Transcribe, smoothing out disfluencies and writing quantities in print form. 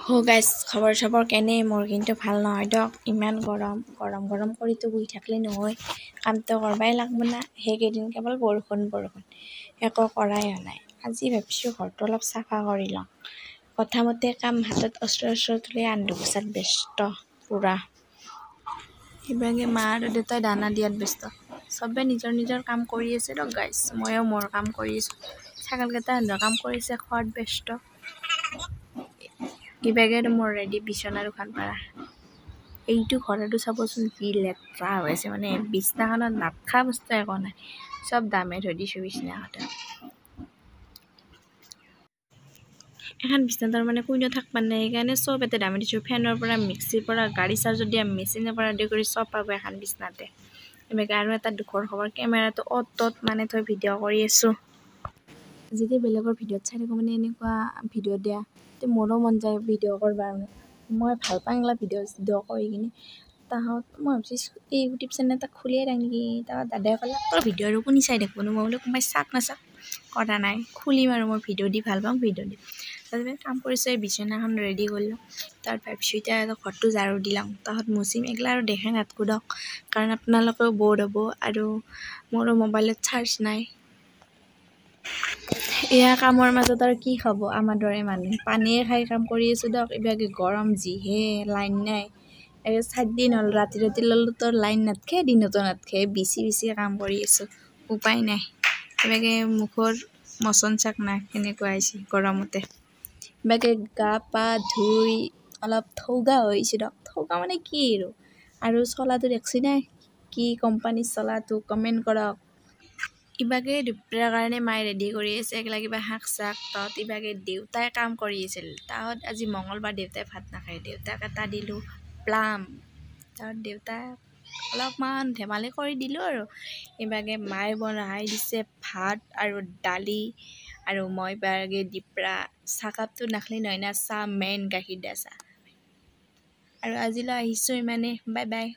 হো গাইজ খবৰ চবৰ কেনে মোৰ কিন্তু ভাল নহয় দিয়ক ইমান গৰম কৰিতো বহি থাকিলে নহয় কামটো কৰবাই লাগব না সেইকেইদিন কেৱল বৰষুণ একো কৰাই হোৱা নাই আজি ভাবিছোঁ ঘৰটো অলপ চাফা কৰি লওঁ কথামতে কাম হাতত অস্ত্ৰ তুলি আন্ধুগুচাত ব্যস্ত পুৰা ইভাগে মা আৰু দেউতাই দানা দিয়াত ব্যস্ত চবে নিজৰ কাম কৰি আছে দিয়ক গাইজ ময়ো মোৰ কাম কৰি আছোঁ ছাগলকেইটা নিজৰ কাম কৰিছে খোৱাত ব্যস্ত ইভাগে মোৰ ৰেডি বিচনা দুখন পাৰা এইটো ঘৰতো চাবচোন কি লেতেৰা হৈ আছে মানে বিছনাখনত নাথকা বস্তু একো নাই চব দামে থৈ দিছোঁ বিছনাখনত এখন বিছনাত মানে কোনেও থাকবা নাই সেইকাৰণে চব এটা দামে দিছোঁ ফেনৰ পৰা মিক্সিৰ পৰা গাড়ী চাৰ্জত দিয়া মেচিনৰ পৰা আদি কৰি চব পাব এখন বিছনাতে ইভাগে আৰু এটা দুখৰ খবৰ কেমেৰাটো অ'ত মানে থৈ ভিডিঅ' কৰি আছোঁ যেতিয়া বেলেগৰ ভিডিঅ'ত চাই থাকোঁ মানে এনেকুৱা ভিডিঅ' দিয়া মোৰো মন যায় ভিডিঅ' কৰিব মই ভাল পাওঁ এইগিলা ভিডিঅ' কৰি কিনে তাহত মই ভাবিছোঁ এই ইউটিউব চেনেল এটা খুলিয়ে দিওঁ নেকি তাৰপৰা দাদাই ক'লে তোৰ ভিডিঅ' আৰু কোনে চাই থাকিবনো মই বোলো কোনোবাই চাওক নাচাওক কথা নাই খুলিম আৰু মই ভিডিঅ' দি ভাল পাওঁ ভিডিঅ' দিম তাৰপিছত কাম কৰিছোঁ এই বিচনাখন ৰেডি কৰিলোঁ তাৰ ভাবিছোঁ এতিয়া ঘৰটো ঝাৰু দি লওঁ তাহত মুচিম এইগিলা আৰু দেখাই নাথাকোঁ দিয়ক কাৰণ আপোনালোকেও ব'ৰ হ'ব আৰু মোৰো মোবাইলত চাৰ্জ নাই এয়া কামৰ মাজত আৰু কি খাব আমাৰ দৰে মানুহ পানীয়ে খাই কাম কৰি আছোঁ দিয়ক ইভাগে গৰম যিহে লাইন নাই 7 দিন হ'ল ৰাতি ল'লোঁ তোৰ লাইন নাথাকে দিনতো নাথাকে বিচি কাম কৰি আছোঁ উপায় নাই ইভাগে মুখৰ মচন চাক না কেনেকুৱা আহিছে গৰমতে ইভাগে গা পা ধুই অলপ থৌগা হৈছোঁ দিয়ক থৌগা মানে কি আৰু চলাটো দেখছি নাই কি কোম্পানীৰ চলাটো কমেণ্ট কৰক ইভাগে দুপৰীয়াৰ কাৰণে মায়ে ৰেডি কৰি আছে কিবা শাক চাক তাত ইভাগে দেউতাই কাম কৰি আছিল তাহত আজি মঙলবাৰ দেউতাই ভাত নাখায় দেউতাক এটা দিলোঁ প্লাম তাহত দেউতাই অলপমান ধেমালি কৰি দিলোঁ আৰু ইভাগে মায়ে বনাই দিছে ভাত আৰু দালি আৰু মই ইভাগে দিপৰা চাহকাপটো নাখালে নহয় না চাহ মেইন গাখীৰ দিয়া চাহ আৰু আজিলৈ আহিছোঁ ইমানে বাই বাই